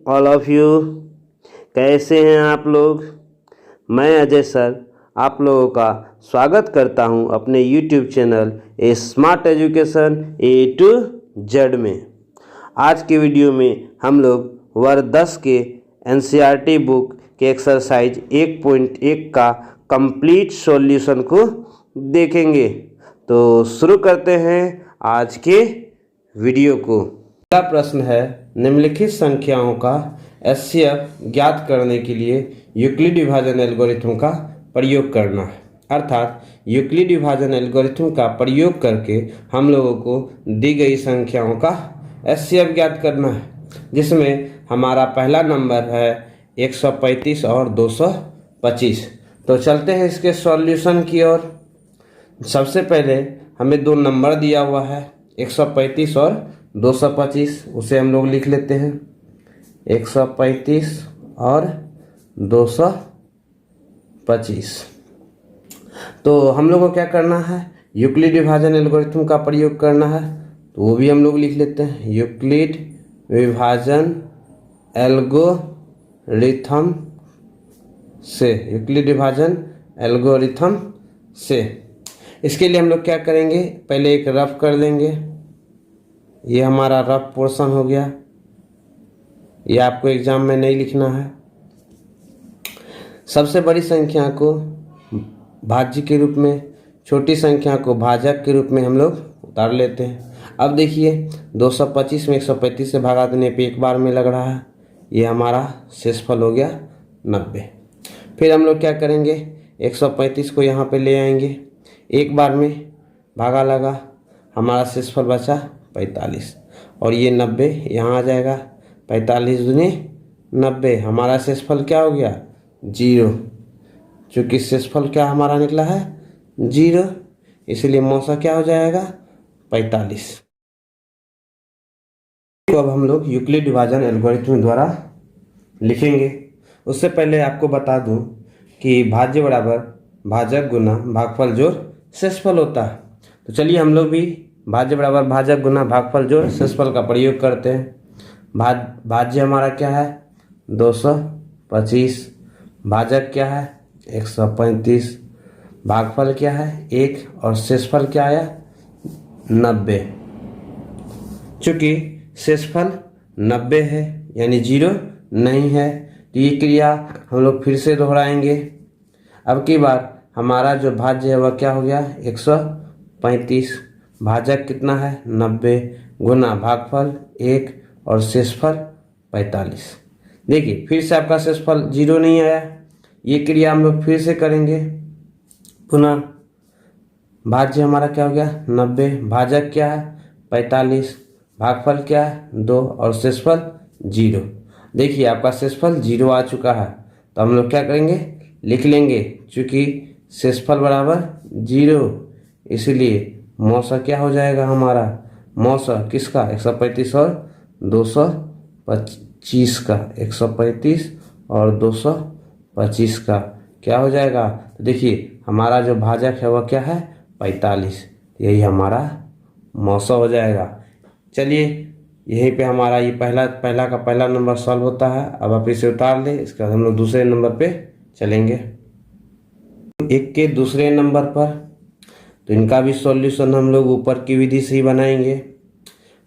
All of you. कैसे हैं आप लोग? मैं अजय सर आप लोगों का स्वागत करता हूं अपने YouTube channel A smart education A to Z में। आज के वीडियो में हम लोग वर्ग 10 के एनसीईआरटी बुक के एक्सरसाइज 1.1 का कंप्लीट सॉल्यूशन को देखेंगे। तो शुरू करते हैं आज के वीडियो को। पहला प्रश्न है, निम्नलिखित संख्याओं का एचसीएफ ज्ञात करने के लिए यूक्लिड विभाजन एल्गोरिथम का प्रयोग करना है। अर्थात यूक्लिड विभाजन एल्गोरिथम का प्रयोग करके हम लोगों को दी गई संख्याओं का एचसीएफ ज्ञात करना है, जिसमें हमारा पहला नंबर है 135 और 225। तो चलते हैं इसके सॉल्यूशन की ओर। सबसे पहले हमें दो नंबर दिया हुआ है 135 और 225, उसे हम लोग लिख लेते हैं 135 और 225। तो हम लोग को क्या करना है, यूक्लिड विभाजन एल्गोरिथम का प्रयोग करना है, तो वो भी हम लोग लिख लेते हैं यूक्लिड विभाजन एल्गोरिथम से। यूक्लिड विभाजन एल्गोरिथम से इसके लिए हम लोग क्या करेंगे, पहले एक रफ कर लेंगे। ये हमारा रफ पोर्शन हो गया, ये आपको एग्जाम में नहीं लिखना है। सबसे बड़ी संख्या को भाज्य के रूप में, छोटी संख्या को भाजक के रूप में हम लोग उतार लेते हैं। अब देखिए 225 में 135 से भागा देने पे एक बार में लग रहा है, ये हमारा शेषफल हो गया 90। फिर हम लोग क्या करेंगे, 135 को यहाँ पे ले आएंगे, एक बार में भागा लगा, हमारा शेषफल बचा 45 और ये 90 यहाँ आ जाएगा। 45 दूनी 90, हमारा शेषफल क्या हो गया 0। चूँकि शेषफल क्या हमारा निकला है 0, इसलिए मौसा क्या हो जाएगा 45। तो अब हम लोग यूक्लिड विभाजन एल्गोरिथम द्वारा लिखेंगे। उससे पहले आपको बता दूं कि भाज्य बराबर भाजक गुना भागफल जोड़ शेषफल होता है। तो चलिए हम लोग भी भाज्य बराबर भाजक गुना भागफल जोड़ शेषफल का प्रयोग करते हैं। भाज्य हमारा क्या है 225, भाजक क्या है 135, भागफल क्या है 1 और शेषफल क्या आया 90। चूँकि शेषफल 90 है यानी 0 नहीं है, तो ये क्रिया हम लोग फिर से दोहराएंगे। अब की बार हमारा जो भाज्य है वह क्या हो गया 135, भाजक कितना है 90 गुना भागफल 1 और शेषफल 45। देखिए फिर से आपका शेषफल 0 नहीं आया, ये क्रिया हम लोग फिर से करेंगे पुनः। भाज्य हमारा क्या हो गया 90, भाजक क्या है 45, भागफल क्या है 2 और शेषफल 0। देखिए आपका शेषफल 0 आ चुका है, तो हम लोग क्या करेंगे लिख लेंगे, चूँकि शेषफल बराबर 0, इसलिए मौसा क्या हो जाएगा हमारा, मौसा किसका 135 और 225 का, 135 और 225 का क्या हो जाएगा। तो देखिए हमारा जो भाजक है वह क्या है 45, यही हमारा मौसा हो जाएगा। चलिए यहीं पे हमारा ये पहला का पहला नंबर सॉल्व होता है। अब आप इसे उतार लें, इसके बाद हम लोग दूसरे नंबर पे चलेंगे। एक के दूसरे नंबर पर, तो इनका भी सॉल्यूशन हम लोग ऊपर की विधि से ही बनाएंगे।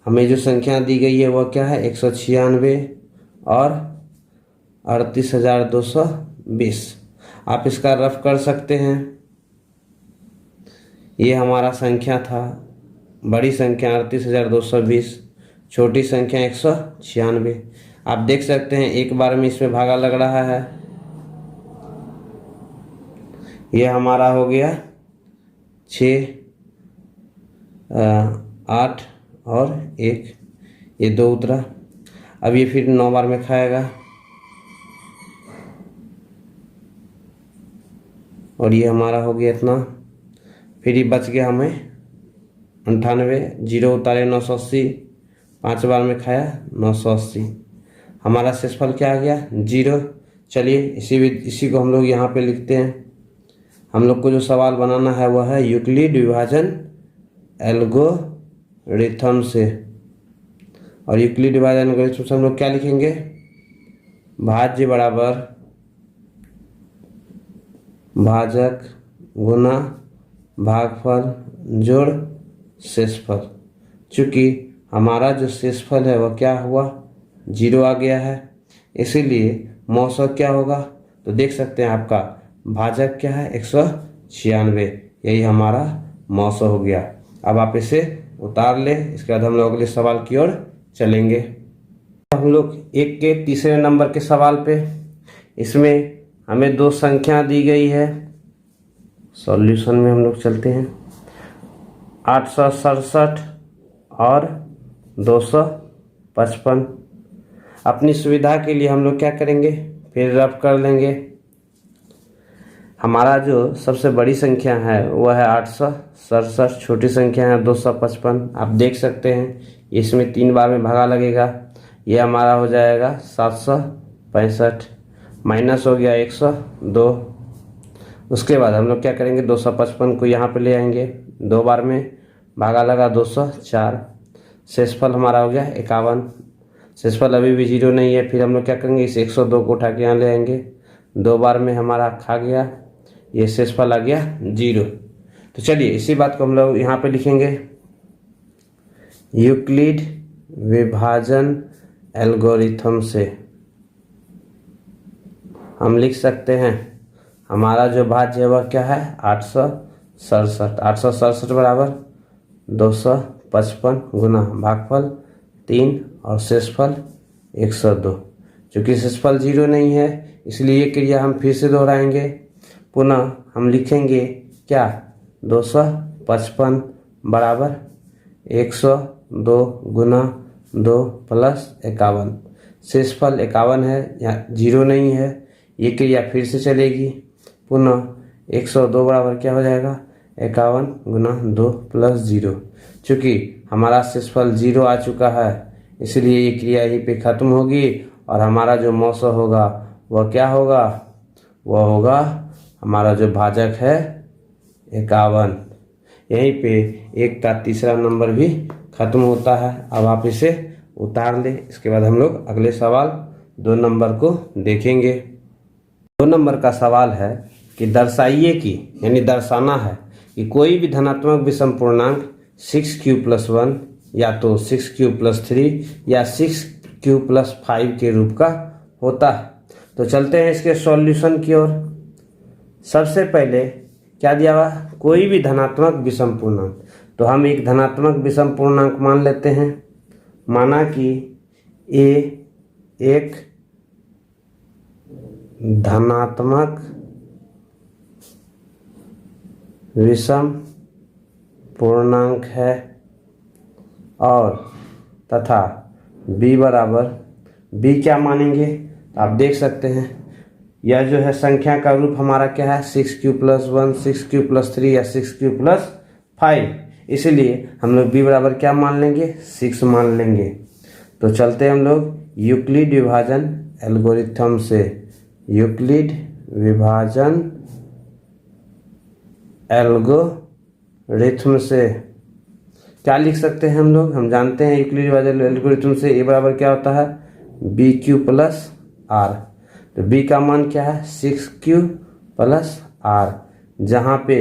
हमें जो संख्या दी गई है वह क्या है 196 और 38,220। आप इसका रफ कर सकते हैं। ये हमारा संख्या था, बड़ी संख्या 38,220, छोटी संख्या 196। आप देख सकते हैं एक बार में इसमें भागा लग रहा है। यह हमारा हो गया 6, 8 और 1, ये 2 उतरा। अब ये फिर 9 बार में खाएगा और ये हमारा हो गया इतना। फिर ये बच गया हमें 98, 0 उतारे 980, 5 बार में खाया 980। हमारा शेषफल क्या आ गया 0। चलिए इसी को हम लोग यहाँ पे लिखते हैं। हम लोग को जो सवाल बनाना है वह है यूक्लिड विभाजन एल्गोरिथम से, और यूक्लिड विभाजन एल्गोरिथम से हम लोग क्या लिखेंगे भाज्य बराबर भाजक गुना भागफल जोड़ शेषफल। चूँकि हमारा जो शेषफल है वह क्या हुआ, 0 आ गया है, इसीलिए मौसम क्या होगा, तो देख सकते हैं आपका भाजक क्या है 196, यही हमारा मौसम हो गया। अब आप इसे उतार लें, इसके बाद हम लोग अगले सवाल की ओर चलेंगे। हम लोग 1 के तीसरे नंबर के सवाल पे, इसमें हमें 2 संख्या दी गई है। सॉल्यूशन में हम लोग चलते हैं। 867 और 255। अपनी सुविधा के लिए हम लोग क्या करेंगे, फिर रफ कर लेंगे। हमारा जो सबसे बड़ी संख्या है वह है 867, छोटी संख्या है 255। आप देख सकते हैं इसमें 3 बार में भागा लगेगा, ये हमारा हो जाएगा 765, माइनस हो गया 102। उसके बाद हम लोग क्या करेंगे, 255 को यहाँ पे ले आएंगे, 2 बार में भागा लगा 204, शेषफल हमारा हो गया 51। शेषफल अभी भी 0 नहीं है, फिर हम लोग क्या करेंगे, इस 102 को उठा के यहाँ ले आएंगे, 2 बार में हमारा खा गया, ये शेषफल आ गया 0। तो चलिए इसी बात को हम लोग यहाँ पे लिखेंगे। यूक्लिड विभाजन एल्गोरिथम से हम लिख सकते हैं हमारा जो भाज्य है वह क्या है 867। 867 बराबर 255 गुना भागफल 3 और शेषफल 102। चूँकि शेषफल 0 नहीं है इसलिए ये क्रिया हम फिर से दोहराएंगे। पुनः हम लिखेंगे क्या, 255 बराबर 102 गुना 2 प्लस 51। शेषफल 51 है, यहाँ 0 नहीं है, ये क्रिया फिर से चलेगी। पुनः 102 बराबर क्या हो जाएगा, 51 गुना 2 प्लस 0। चूँकि हमारा शेषफल 0 आ चुका है इसलिए ये क्रिया यहीं पे ख़त्म होगी और हमारा जो मौसम होगा वह क्या होगा, वह होगा हमारा जो भाजक है 51। यहीं पे 1 का तीसरा नंबर भी ख़त्म होता है। अब आप इसे उतार लें, इसके बाद हम लोग अगले सवाल 2 नंबर को देखेंगे। 2 नंबर का सवाल है कि दर्शाइए कि, यानी दर्शाना है कि कोई भी धनात्मक विषम पूर्णांक 6q+1 या तो 6q+3 या 6q+5 के रूप का होता है। तो चलते हैं इसके सॉल्यूशन की ओर। सबसे पहले क्या दिया हुआ, कोई भी धनात्मक विषम पूर्णांक, तो हम एक धनात्मक विषम पूर्णांक मान लेते हैं। माना कि a एक धनात्मक विषम पूर्णांक है और तथा b बराबर, b क्या मानेंगे, तो आप देख सकते हैं यह जो है संख्या का रूप हमारा क्या है 6q+1, 6q+3 या 6q+5, इसलिए हम लोग b बराबर क्या मान लेंगे, 6 मान लेंगे। तो चलते हैं हम लोग यूक्लिड विभाजन एल्गोरिथम से। यूक्लिड विभाजन एल्गोरिथम से क्या लिख सकते हैं हम लोग, हम जानते हैं यूक्लिड विभाजन एल्गोरिथम से a बराबर क्या होता है, bq+r। तो b का मान क्या है 6q+r, जहाँ पे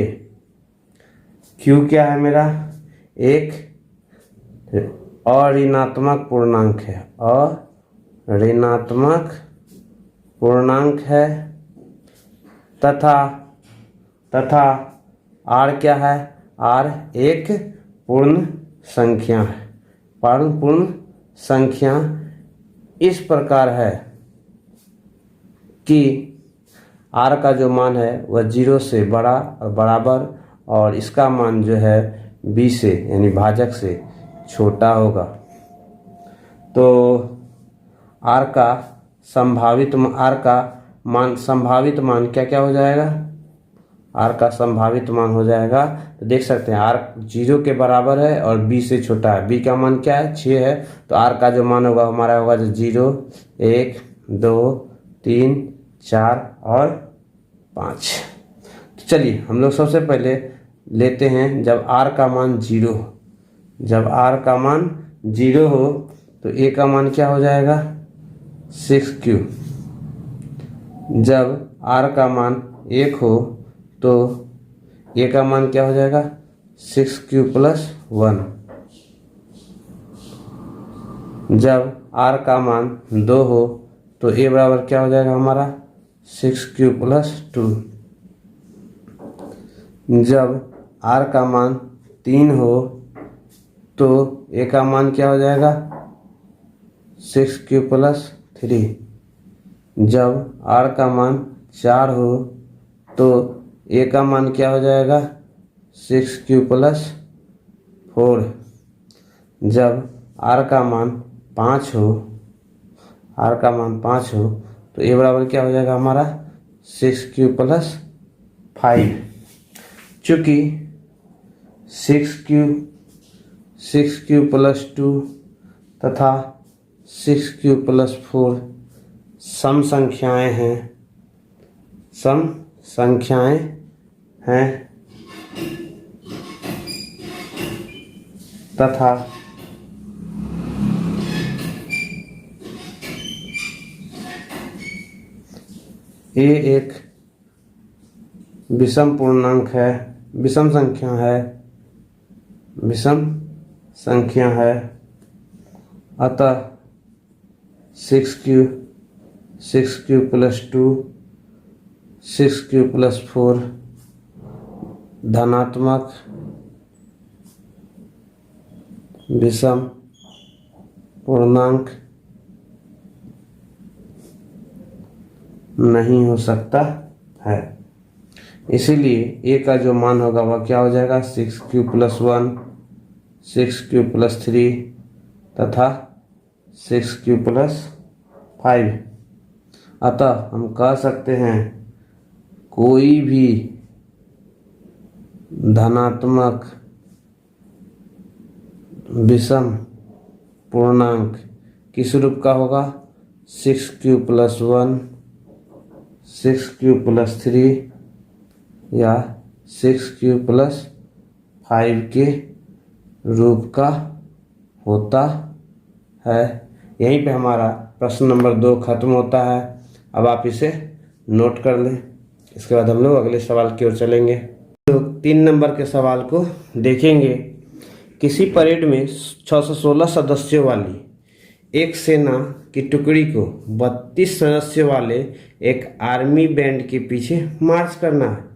q क्या है मेरा, एक अऋणात्मक पूर्णांक है, अऋणात्मक पूर्णांक है, तथा r क्या है, r एक पूर्ण संख्या है। पूर्ण संख्या इस प्रकार है कि r का जो मान है वह 0 से बड़ा और बराबर, और इसका मान जो है b से यानी भाजक से छोटा होगा। तो r का संभावित मान क्या हो जाएगा, r का संभावित मान हो जाएगा, तो देख सकते हैं r 0 के बराबर है और b से छोटा है। b का मान क्या है 6 है, तो r का जो मान होगा हमारा होगा 0, 1, 2, 3, 4 और 5। तो चलिए हम लोग सबसे पहले लेते हैं जब r का मान 0 हो, जब r का मान 0 हो तो a का मान क्या हो जाएगा 6q, जब r का मान 1 हो तो a का मान क्या हो जाएगा 6q + 1। जब r का मान 2 हो तो a बराबर क्या हो जाएगा हमारा 6q + 2। जब r का मान 3 हो तो a का मान क्या हो जाएगा 6q + 3। जब r का मान 4 हो तो a का मान क्या हो जाएगा 6q + 4। जब r का मान 5 हो तो a बराबर क्या हो जाएगा हमारा 6q + 5। चूँकि 6q + 2 तथा 6q + 4 सम संख्याएं हैं तथा a एक विषम संख्या है अतः 6q + 2 6q + 4 धनात्मक विषम पूर्णांक नहीं हो सकता है। इसीलिए a का जो मान होगा वह क्या हो जाएगा 6q + 1 6q + 3 तथा 6q + 5। अतः हम कह सकते हैं कोई भी धनात्मक विषम पूर्णांक किस रूप का होगा 6q + 1 6q + 3 या 6q + 5 के रूप का होता है। यहीं पे हमारा प्रश्न नंबर 2 खत्म होता है। अब आप इसे नोट कर लें। इसके बाद हम लोग अगले सवाल की ओर चलेंगे। तो 3 नंबर के सवाल को देखेंगे। किसी परेड में 616 सदस्यों वाली एक सेना की टुकड़ी को 32 सदस्यों वाले एक आर्मी बैंड के पीछे मार्च करना है।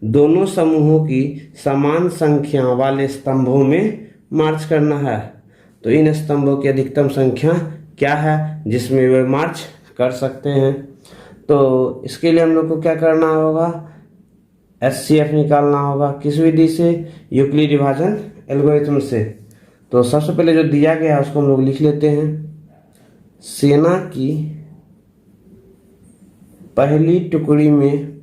दोनों समूहों की समान संख्या वाले स्तंभों में मार्च करना है। तो इन स्तंभों की अधिकतम संख्या क्या है जिसमें वे मार्च कर सकते हैं। तो इसके लिए हम लोग को क्या करना होगा HCF निकालना होगा। किस विधि से यूक्लिड विभाजन एल्गोरिथम से। तो सबसे पहले जो दिया गया है उसको हम लोग लिख लेते हैं। सेना की पहली टुकड़ी में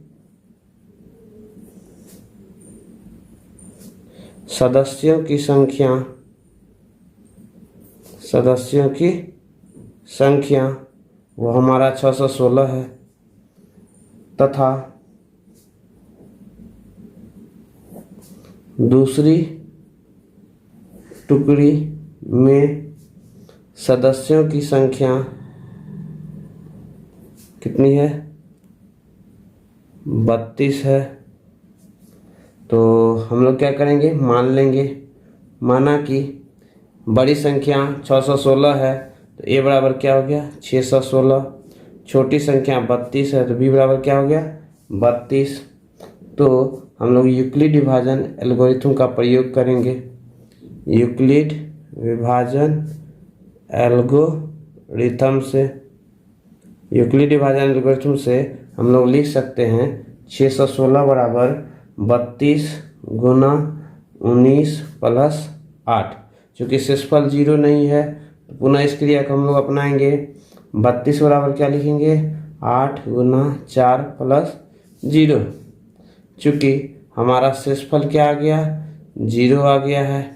सदस्यों की संख्या वो हमारा 616 है तथा दूसरी टुकड़ी में सदस्यों की संख्या कितनी है 32 है। तो हम लोग क्या करेंगे मान लेंगे। माना कि बड़ी संख्या 616 है तो a बराबर क्या हो गया 616। छोटी संख्या 32 है तो b बराबर क्या हो गया 32। तो हम लोग यूक्लिड विभाजन एल्गोरिथम का प्रयोग करेंगे। यूक्लिड विभाजन एल्गोरिथम से हम लोग लिख सकते हैं 616 बराबर 32 गुना 19 + 8। चूँकि शेषफल 0 नहीं है तो पुनः इस क्रिया को हम लोग अपनाएंगे। 32 बराबर क्या लिखेंगे 8 गुना 4 + 0। चूँकि हमारा शेषफल क्या आ गया 0 आ गया है।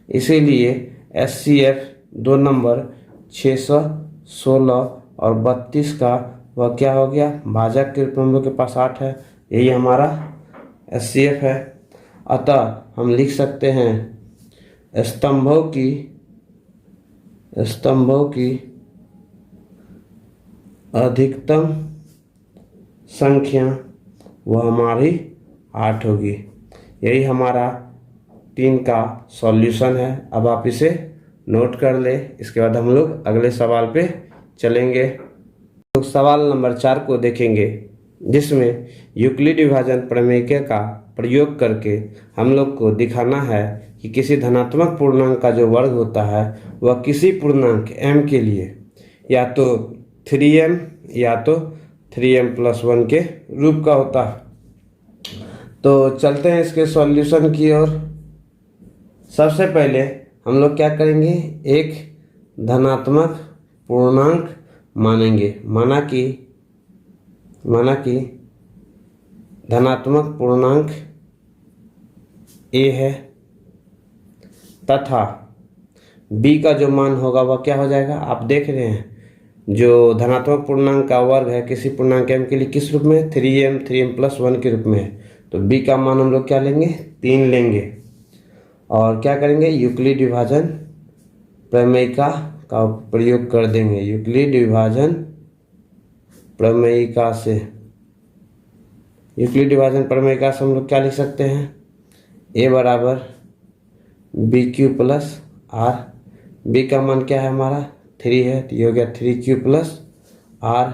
इसीलिए HCF 2 नंबर 616 और 32 का वह क्या हो गया भाजक के रूप में हम लोग के पास 8 है। यही हमारा HCF है। अतः हम लिख सकते हैं स्तंभों की अधिकतम संख्या वह हमारी 8 होगी। यही हमारा 3 का सॉल्यूशन है। अब आप इसे नोट कर ले। इसके बाद हम लोग अगले सवाल पे चलेंगे। तो सवाल नंबर 4 को देखेंगे, जिसमें यूक्लिड विभाजन प्रमेय का प्रयोग करके हम लोग को दिखाना है कि किसी धनात्मक पूर्णांक का जो वर्ग होता है वह किसी पूर्णांक m के लिए या तो 3m या तो 3m+1 के रूप का होता है। तो चलते हैं इसके सॉल्यूशन की ओर। सबसे पहले हम लोग क्या करेंगे, एक धनात्मक पूर्णांक मानेंगे। माना कि धनात्मक पूर्णांक a है तथा b का जो मान होगा वह क्या हो जाएगा। आप देख रहे हैं जो धनात्मक पूर्णांक का वर्ग है किसी पूर्णांक m के लिए किस रूप में, 3m+1 के रूप में है। तो b का मान हम लोग क्या लेंगे, 3 लेंगे। और क्या करेंगे, यूक्लिड विभाजन प्रमेय का प्रयोग कर देंगे। यूक्लिड विभाजन प्रमेय से हम लोग क्या लिख सकते हैं, a बराबर BQ + R। b का मान क्या है हमारा 3 है, तो ये हो गया 3Q + R,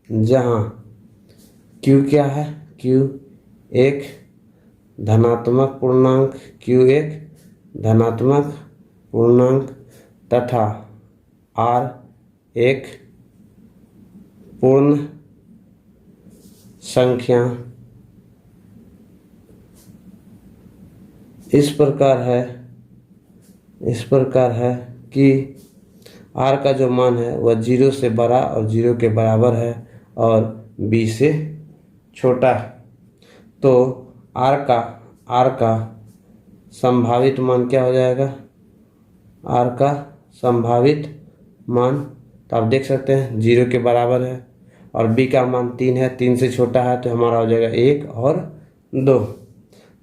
जहाँ Q क्या है, Q एक धनात्मक पूर्णांक तथा R एक पूर्ण संख्या। इस प्रकार है कि R का जो मान है वह 0 से बड़ा और 0 के बराबर है और B से छोटा है। तो R का संभावित मान क्या हो जाएगा, R का संभावित मान तो आप देख सकते हैं 0 के बराबर है और B का मान 3 है, 3 से छोटा है, तो हमारा हो जाएगा 1 और 2।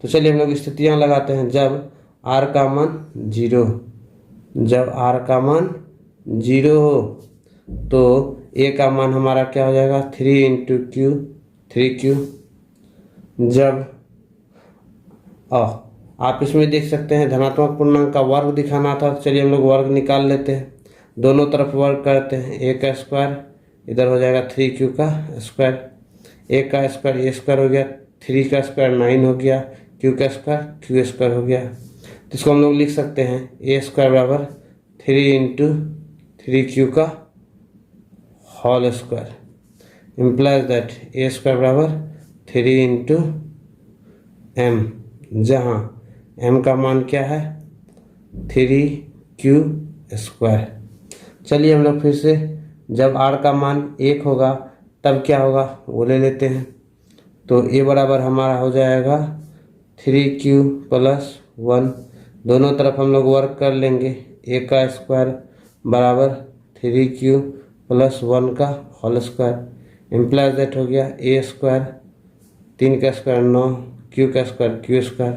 तो चलिए हम लोग स्थितियाँ लगाते हैं। जब R का मान 0 हो तो A का मान हमारा क्या हो जाएगा, 3Q। जब आप इसमें देख सकते हैं धनात्मक पूर्णांक का वर्ग दिखाना था, तो चलिए हम लोग वर्ग निकाल लेते हैं। दोनों तरफ वर्ग करते हैं, a का स्क्वायर इधर हो जाएगा 3Q का स्क्वायर, a का स्क्वायर a स्क्वायर हो गया, 3 का स्क्वायर 9 हो गया, Q का स्क्वायर Q स्क्वायर हो गया। तो इसको हम लोग लिख सकते हैं a स्क्वायर बराबर 3 × 3Q का whole square implies that a square बराबर 3 × m, जहाँ m का मान क्या है 3Q स्क्वायर। चलिए हम लोग फिर से, जब R का मान 1 होगा तब क्या होगा वो ले लेते हैं। तो a बराबर हमारा हो जाएगा 3Q + 1। दोनों तरफ हम लोग वर्क कर लेंगे, a का स्क्वायर बराबर 3Q + 1 का होल स्क्वायर इम्प्लाइज दैट हो गया a स्क्वायर 3 का स्क्वायर 9, Q का square Q square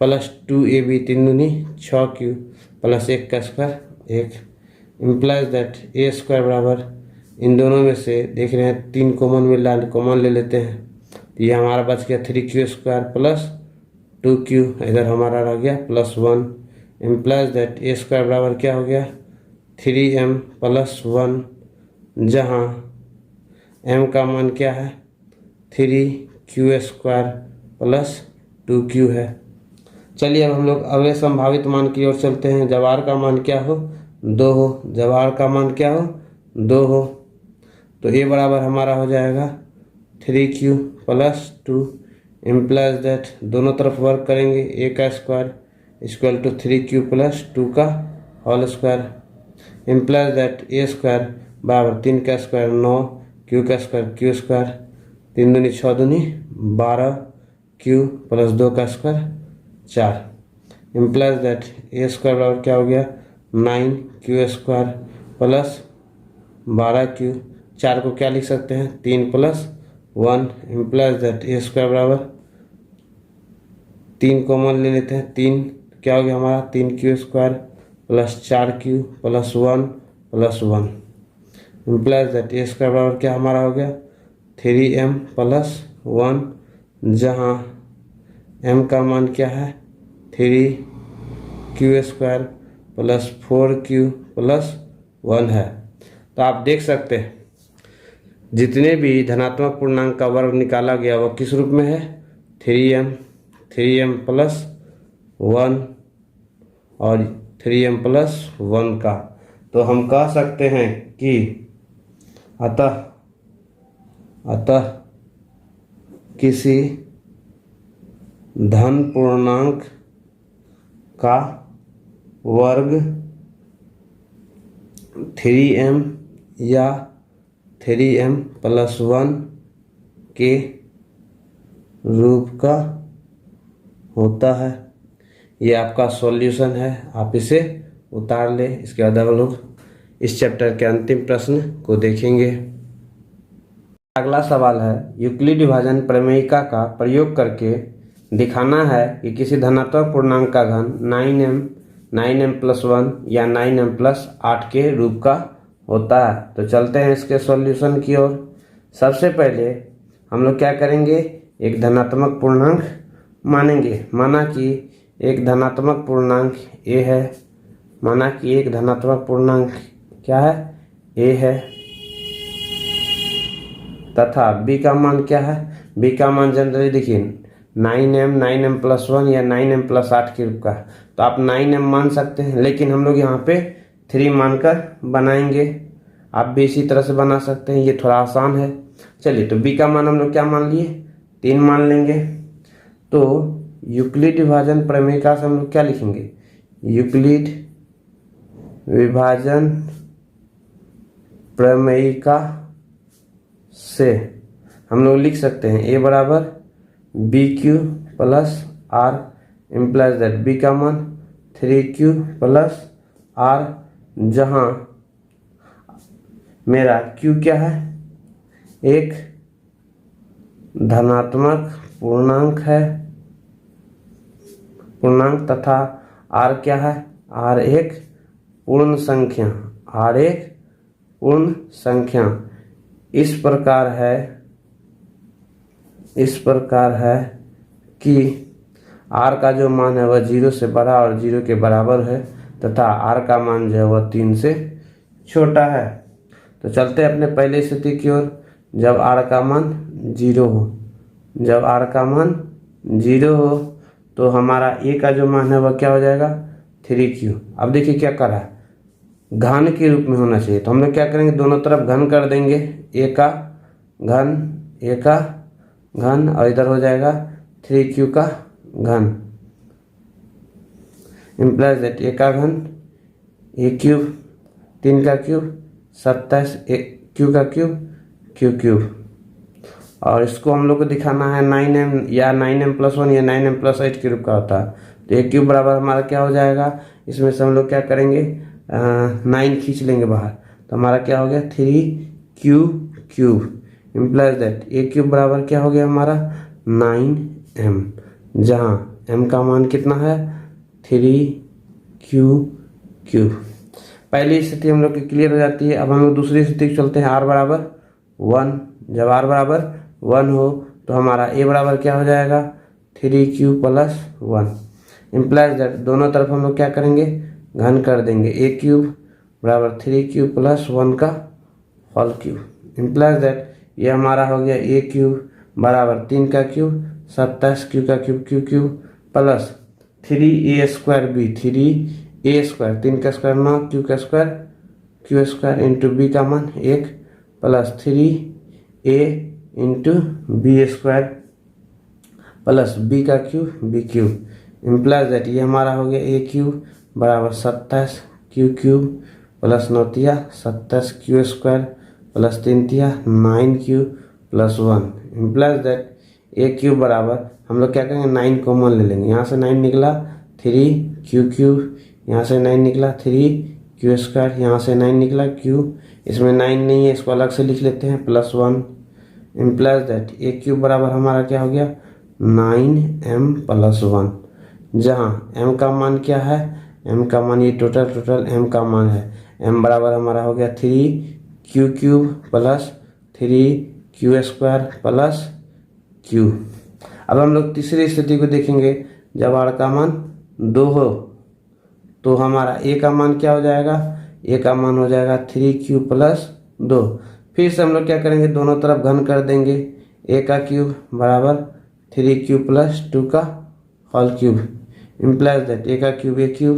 plus 2ab 3 दूनी 6Q + 1 का square 1 implies that a square बराबर, इन दोनों में से देख रहे हैं 3 कॉमन मिल रहा है, कॉमन ले लेते हैं। तो ये हमारा बच गया 3Q स्क्वायर + 2Q, इधर हमारा रह गया +1 इम्प्लाइज दैट a स्क्वायर बराबर क्या हो गया 3m + 1, जहाँ m का मान क्या है 3Q स्क्वायर + 2Q है। चलिए अब हम लोग अगले संभावित मान की ओर चलते हैं। जब R का मान क्या हो 2 हो, जब R का मान क्या हो 2 हो, तो a बराबर हमारा हो जाएगा 3Q + 2 इम्प्लाइज दैट, दोनों तरफ वर्क करेंगे, a का स्क्वायर = 3Q + 2 का whole square implies that a square बराबर 3 का स्क्वायर 9, Q का स्क्वायर Q स्क्वायर 3 दूनी 6 दूनी 12, Q + 2 का square 4 implies that a square बराबर क्या हो गया 9Q स्क्वायर + 12Q। 4 को क्या लिख सकते हैं 3 + 1 इम्प्लाइज दैट a स्क्वायर बराबर 3 कॉमन ले लेते हैं, 3 क्या हो गया हमारा 3Q square + 4Q + 1 + 1 implies that a square बराबर क्या हमारा हो गया 3m प्लस 1, जहाँ m का मान क्या है 3q² प्लस 4q प्लस 1 है। तो आप देख सकते हैं जितने भी धनात्मक पूर्णांक का वर्ग निकाला गया वो किस रूप में है 3m प्लस 1 और 3m प्लस 1 का। तो हम कह सकते हैं कि अतः किसी धन पूर्णांक का वर्ग 3m या 3m प्लस 1 के रूप का होता है। ये आपका सॉल्यूशन है, आप इसे उतार ले। इसके बाद हम लोग इस चैप्टर के अंतिम प्रश्न को देखेंगे। अगला सवाल है, यूक्लिड विभाजन प्रमेयिका का प्रयोग करके दिखाना है कि किसी धनात्मक पूर्णांक का घन 9m प्लस 1 या 9m प्लस 8 के रूप का होता है। तो चलते हैं इसके सॉल्यूशन की ओर। सबसे पहले हम लोग क्या करेंगे, एक धनात्मक पूर्णांक मानेंगे। माना कि एक धनात्मक पूर्णांक a है, माना कि एक धनात्मक पूर्णांक क्या है a है, तथा b का मान क्या है, b का मान जनरली देखिए 9m प्लस 1 या 9m प्लस 8 के रूप का। तो आप 9m मान सकते हैं, लेकिन हम लोग यहाँ पे 3 मानकर बनाएंगे। आप भी इसी तरह से बना सकते हैं, ये थोड़ा आसान है। चलिए, तो b का मान हम लोग क्या मान लिए 3 मान लेंगे। तो यूक्लिड विभाजन प्रमेयिका से हम लोग क्या लिखेंगे, यूक्लिड विभाजन प्रमेयिका से हम लोग लिख सकते हैं a बराबर BQ plus R implies that b का मान 3Q प्लस R, जहाँ मेरा Q क्या है, एक धनात्मक पूर्णांक है तथा R क्या है, R एक पूर्ण संख्या। इस प्रकार है कि R का जो मान है वह 0 से बड़ा और 0 के बराबर है तथा R का मान जो है वह 3 से छोटा है। तो चलते हैं अपने पहले स्थिति की ओर। जब R का मान 0 हो, तो हमारा a का जो मान है वह क्या हो जाएगा 3q। अब देखिए क्या कर रहा है, घन के रूप में होना चाहिए। तो हम लोग क्या करेंगे, दोनों तरफ घन कर देंगे, a का घन और इधर हो जाएगा 3q का घन इम्प्लाइज दैट a का घन a क्यूब 3 का क्यूब 27 q का क्यूब और इसको हम लोग को दिखाना है 9m या 9m प्लस 1 या 9m प्लस 8 के रूप का होता है। तो a क्यूब बराबर हमारा क्या हो जाएगा, इसमें से हम लोग क्या करेंगे 9 खींच लेंगे बाहर, तो हमारा क्या हो गया 3q cube implies that a cube बराबर क्या हो गया हमारा 9m, जहाँ m का मान कितना है 3q क्यूब। पहली स्थिति हम लोग की क्लियर हो जाती है। अब हम लोग दूसरी स्थिति को चलते हैं, r बराबर 1। जब r बराबर 1 हो तो हमारा a बराबर क्या हो जाएगा 3q प्लस 1 इम्प्लाइज दैट दोनों तरफ हम लोग क्या करेंगे घन कर देंगे, a क्यूब बराबर 3q प्लस 1 का होल क्यूब इम्प्लाइज दैट ये हमारा हो गया a क्यूब बराबर 3 का क्यूब 27 q का cube plus 3a square b 3a square 3 का square 9 q square into b का मान 1 plus 3a into b square plus b का cube b cube implies that ये हमारा हो गया a क्यूब बराबर 27 q क्यूब प्लस 9 तिया 27 q स्क्वायर प्लस 3 तिया 9q plus 1 implies that a cube बराबर हम लोग क्या करेंगे 9 कॉमन ले लेंगे, यहाँ से 9 निकला 3q क्यूब, यहाँ से 9 निकला 3q स्क्वायर, यहाँ से 9 निकला q, इसमें 9 नहीं है इसको अलग से लिख लेते हैं plus 1 implies that a cube बराबर हमारा क्या हो गया 9m प्लस 1, जहाँ m का मान क्या है, m का मान ये टोटल m का मान है, m बराबर हमारा हो गया 3q cube plus 3q Q square plus Q. अब हम लोग तीसरी स्थिति को देखेंगे, जब r का मान 2 हो तो हमारा a का मान क्या हो जाएगा, a का मान हो जाएगा 3q प्लस 2। फिर से हम लोग क्या करेंगे, दोनों तरफ घन कर देंगे, a का क्यूब बराबर 3q प्लस 2 का whole cube implies that a का क्यूब a क्यूब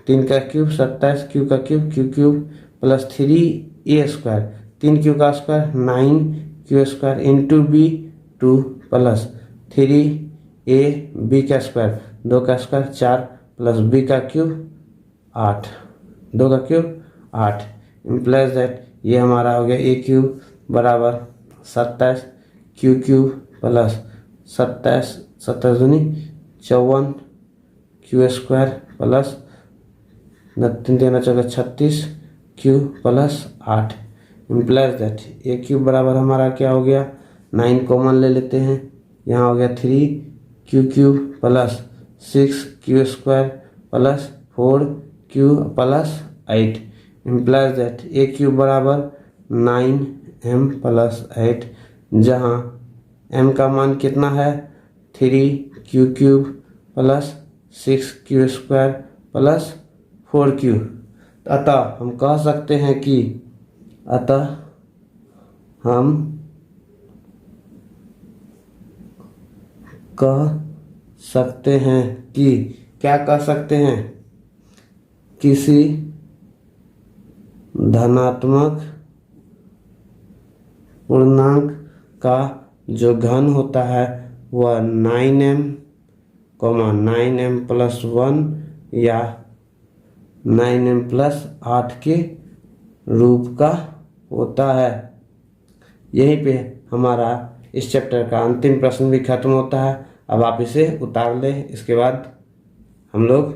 3 का क्यूब 27 q का cube q cube plus 3a square 3q का square 9q square into b 2 plus 3a b का स्क्वायर 2 का स्क्वायर 4 प्लस b का cube 8 2 का cube 8 implies that ये हमारा हो गया a क्यूब बराबर 27 q क्यूब प्लस 27 दूनी 54 q square plus 36 q plus 8 implies that A cube बराबर हमारा क्या हो गया, 9 कॉमन ले लेते हैं, यहाँ हो गया 3q cube plus 6q square plus 4q plus 8 implies that A cube बराबर 9m प्लस 8, जहाँ m का मान कितना है 3q cube plus 6q square plus 4q। अतः हम कह सकते हैं कि क्या कह सकते हैं, किसी धनात्मक पूर्णांक का जो घन होता है वह 9m प्लस 1 या 9m प्लस 8 के रूप का होता है। यहीं पे हमारा इस चैप्टर का अंतिम प्रश्न भी खत्म होता है। अब आप इसे उतार लें, इसके बाद हम लोग